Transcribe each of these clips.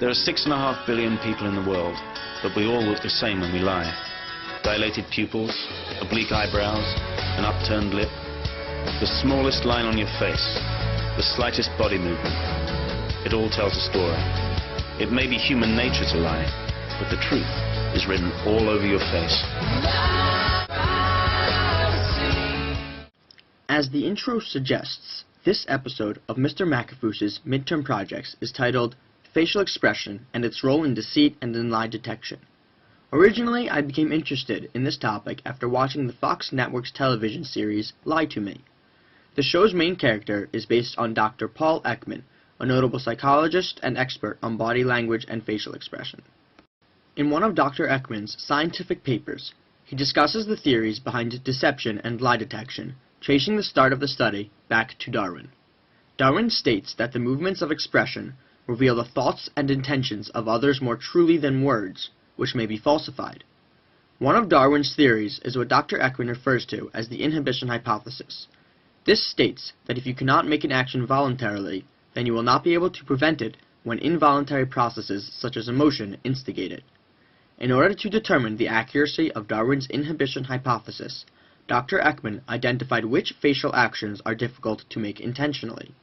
There are 6.5 billion people in the world, but we all look the same when we lie. Dilated pupils, oblique eyebrows, an upturned lip, the smallest line on your face, the slightest body movement. It all tells a story. It may be human nature to lie, but the truth is written all over your face. As the intro suggests, this episode of Mr. McAfoose's midterm projects is titled Facial Expression and Its Role in Deceit and in Lie Detection. Originally, I became interested in this topic after watching the Fox Network's television series Lie to Me. The show's main character is based on Dr. Paul Ekman, a notable psychologist and expert on body language and facial expression. In one of Dr. Ekman's scientific papers, he discusses the theories behind deception and lie detection, tracing the start of the study back to Darwin. Darwin states that the movements of expression reveal the thoughts and intentions of others more truly than words, which may be falsified. One of Darwin's theories is what Dr. Ekman refers to as the inhibition hypothesis. This states that if you cannot make an action voluntarily, then you will not be able to prevent it when involuntary processes such as emotion instigate it. In order to determine the accuracy of Darwin's inhibition hypothesis, Dr. Ekman identified which facial actions are difficult to make intentionally.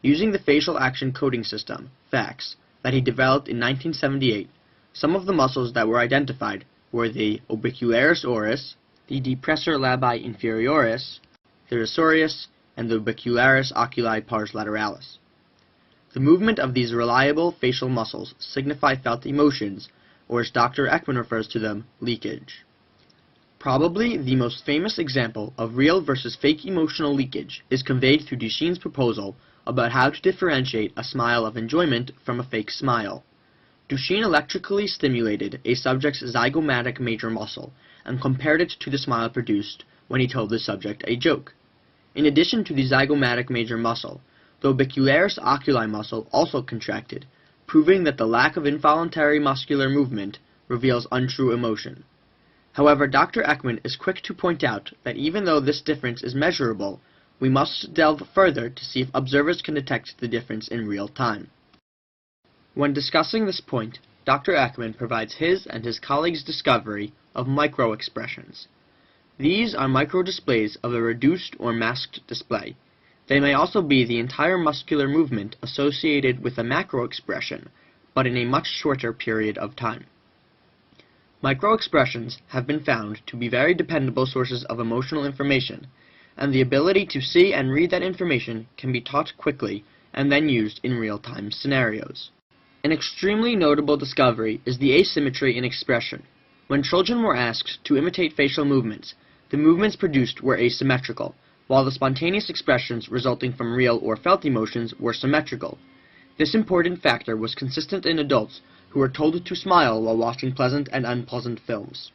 Using the facial action coding system, FACS, that he developed in 1978, some of the muscles that were identified were the orbicularis oris, the depressor labii inferioris, the risorius, and the orbicularis oculi pars lateralis. The movement of these reliable facial muscles signify felt emotions, or as Dr. Ekman refers to them, leakage. Probably the most famous example of real versus fake emotional leakage is conveyed through Duchene's proposal about how to differentiate a smile of enjoyment from a fake smile. Duchene electrically stimulated a subject's zygomatic major muscle and compared it to the smile produced when he told the subject a joke. In addition to the zygomatic major muscle, the orbicularis oculi muscle also contracted, proving that the lack of involuntary muscular movement reveals untrue emotion. However, Dr. Ekman is quick to point out that even though this difference is measurable, we must delve further to see if observers can detect the difference in real time. When discussing this point, Dr. Ekman provides his and his colleagues' discovery of micro-expressions. These are micro-displays of a reduced or masked display. They may also be the entire muscular movement associated with a macro-expression, but in a much shorter period of time. Micro-expressions have been found to be very dependable sources of emotional information, and the ability to see and read that information can be taught quickly and then used in real-time scenarios. An extremely notable discovery is the asymmetry in expression. When children were asked to imitate facial movements, the movements produced were asymmetrical, while the spontaneous expressions resulting from real or felt emotions were symmetrical. This important factor was consistent in adults who were told to smile while watching pleasant and unpleasant films.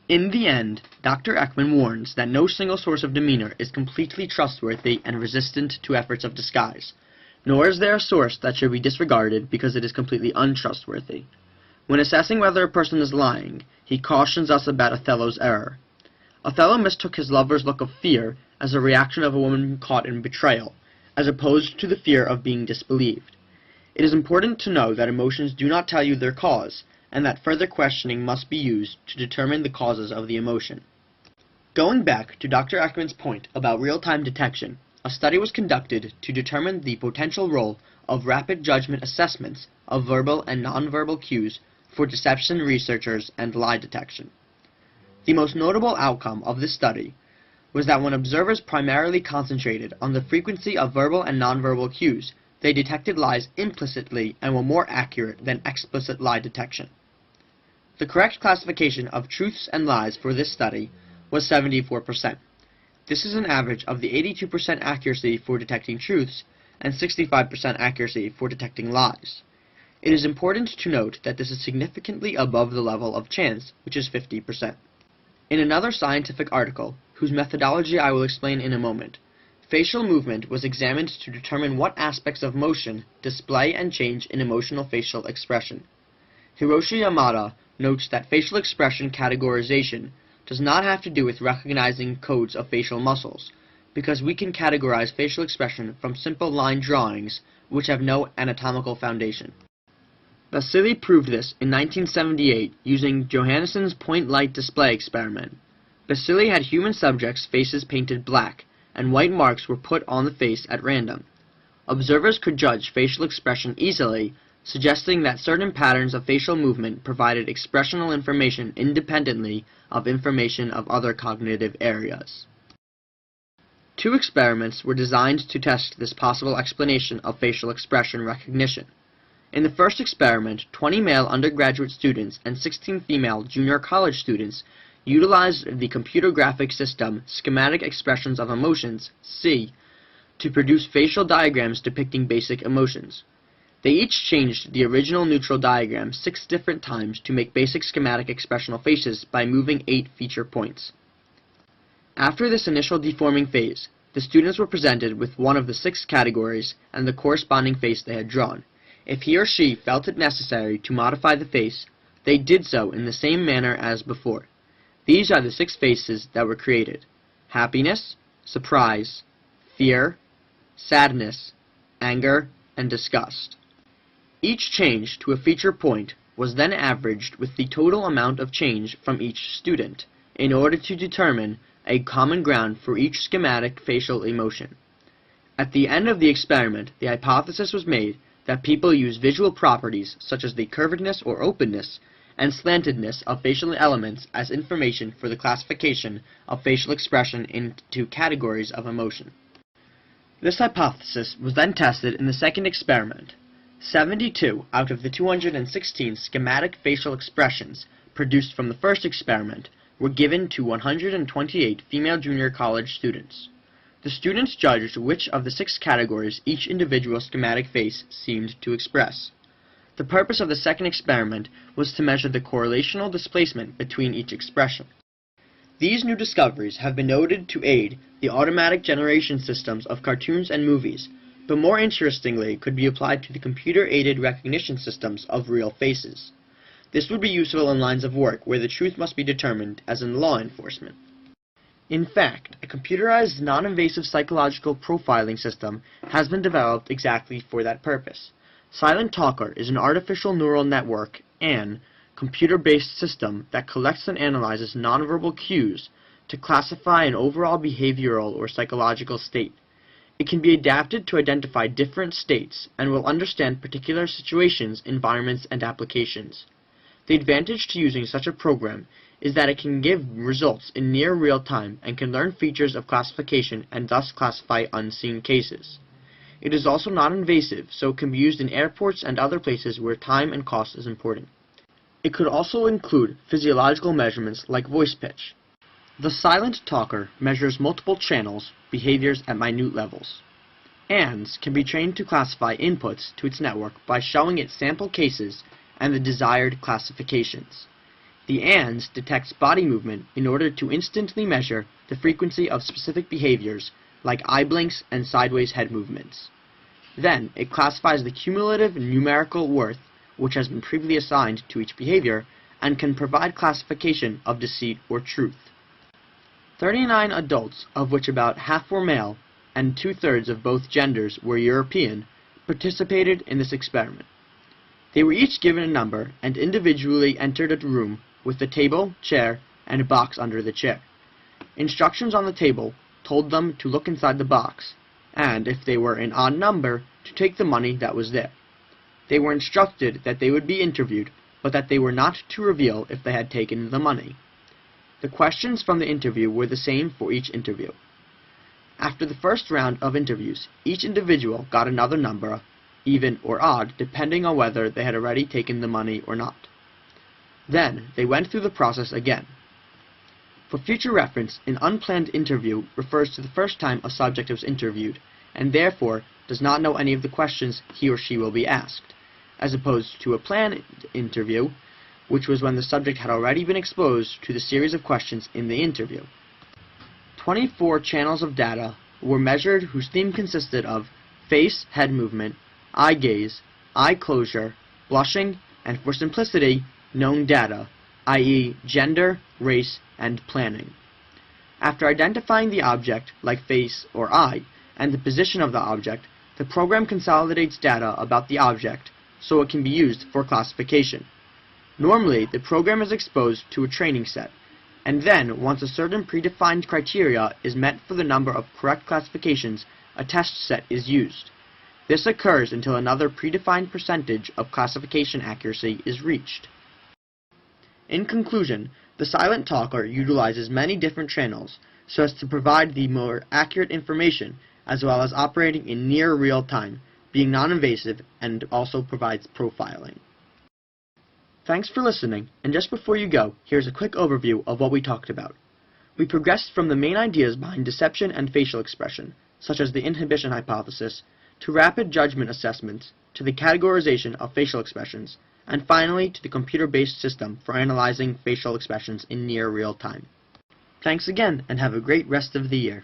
In the end, Dr. Ekman warns that no single source of demeanor is completely trustworthy and resistant to efforts of disguise, nor is there a source that should be disregarded because it is completely untrustworthy. When assessing whether a person is lying, he cautions us about Othello's error. Othello mistook his lover's look of fear as a reaction of a woman caught in betrayal, as opposed to the fear of being disbelieved. It is important to know that emotions do not tell you their cause, and that further questioning must be used to determine the causes of the emotion. Going back to Dr. Ekman's point about real-time detection, a study was conducted to determine the potential role of rapid judgment assessments of verbal and nonverbal cues for deception researchers and lie detection. The most notable outcome of this study was that when observers primarily concentrated on the frequency of verbal and nonverbal cues, they detected lies implicitly and were more accurate than explicit lie detection. The correct classification of truths and lies for this study was 74%. This is an average of the 82% accuracy for detecting truths and 65% accuracy for detecting lies. It is important to note that this is significantly above the level of chance, which is 50%. In another scientific article, whose methodology I will explain in a moment, facial movement was examined to determine what aspects of motion display and change in emotional facial expression. Hiroshi Yamada notes that facial expression categorization does not have to do with recognizing codes of facial muscles, because we can categorize facial expression from simple line drawings which have no anatomical foundation. Vasily proved this in 1978 using Johannesson's point light display experiment. Vasily had human subjects' faces painted black, and white marks were put on the face at random. Observers could judge facial expression easily, suggesting that certain patterns of facial movement provided expressional information independently of information of other cognitive areas. Two experiments were designed to test this possible explanation of facial expression recognition. In the first experiment, 20 male undergraduate students and 16 female junior college students utilized the computer graphic system Schematic Expressions of Emotions, SEE, to produce facial diagrams depicting basic emotions. They each changed the original neutral diagram 6 different times to make basic schematic expressional faces by moving 8 feature points. After this initial deforming phase, the students were presented with one of the 6 categories and the corresponding face they had drawn. If he or she felt it necessary to modify the face, they did so in the same manner as before. These are the 6 faces that were created: happiness, surprise, fear, sadness, anger, and disgust. Each change to a feature point was then averaged with the total amount of change from each student in order to determine a common ground for each schematic facial emotion. At the end of the experiment, the hypothesis was made that people use visual properties such as the curvedness or openness and slantedness of facial elements as information for the classification of facial expression into categories of emotion. This hypothesis was then tested in the second experiment. 72 out of the 216 schematic facial expressions produced from the first experiment were given to 128 female junior college students. The students judged which of the 6 categories each individual schematic face seemed to express. The purpose of the second experiment was to measure the correlational displacement between each expression. These new discoveries have been noted to aid the automatic generation systems of cartoons and movies, but more interestingly could be applied to the computer-aided recognition systems of real faces. This would be useful in lines of work where the truth must be determined, as in law enforcement. In fact, a computerized non-invasive psychological profiling system has been developed exactly for that purpose. Silent Talker is an artificial neural network and computer-based system that collects and analyzes nonverbal cues to classify an overall behavioral or psychological state. It can be adapted to identify different states and will understand particular situations, environments, and applications. The advantage to using such a program is that it can give results in near real time and can learn features of classification and thus classify unseen cases. It is also non-invasive, so it can be used in airports and other places where time and cost is important. It could also include physiological measurements like voice pitch. The Silent Talker measures multiple channels, behaviors at minute levels. ANDS can be trained to classify inputs to its network by showing it sample cases and the desired classifications. The ANDS detects body movement in order to instantly measure the frequency of specific behaviors like eye blinks and sideways head movements. Then, it classifies the cumulative numerical worth which has been previously assigned to each behavior and can provide classification of deceit or truth. 39 adults, of which about half were male and 2/3 of both genders were European, participated in this experiment. They were each given a number and individually entered a room with a table, chair, and a box under the chair. Instructions on the table told them to look inside the box, and if they were an odd number, to take the money that was there. They were instructed that they would be interviewed, but that they were not to reveal if they had taken the money. The questions from the interview were the same for each interview. After the first round of interviews, each individual got another number, even or odd, depending on whether they had already taken the money or not. Then, they went through the process again. For future reference, an unplanned interview refers to the first time a subject was interviewed, and therefore does not know any of the questions he or she will be asked, as opposed to a planned interview, which was when the subject had already been exposed to the series of questions in the interview. 24 channels of data were measured whose theme consisted of face, head movement, eye gaze, eye closure, blushing, and for simplicity, known data, i.e. gender, race, and planning. After identifying the object, like face or eye, and the position of the object, the program consolidates data about the object so it can be used for classification. Normally, the program is exposed to a training set, and then, once a certain predefined criteria is met for the number of correct classifications, a test set is used. This occurs until another predefined percentage of classification accuracy is reached. In conclusion, the Silent Talker utilizes many different channels so as to provide the more accurate information, as well as operating in near real time, being non-invasive, and also provides profiling. Thanks for listening, and just before you go, here's a quick overview of what we talked about. We progressed from the main ideas behind deception and facial expression, such as the inhibition hypothesis, to rapid judgment assessments, to the categorization of facial expressions, and finally to the computer-based system for analyzing facial expressions in near real time. Thanks again, and have a great rest of the year.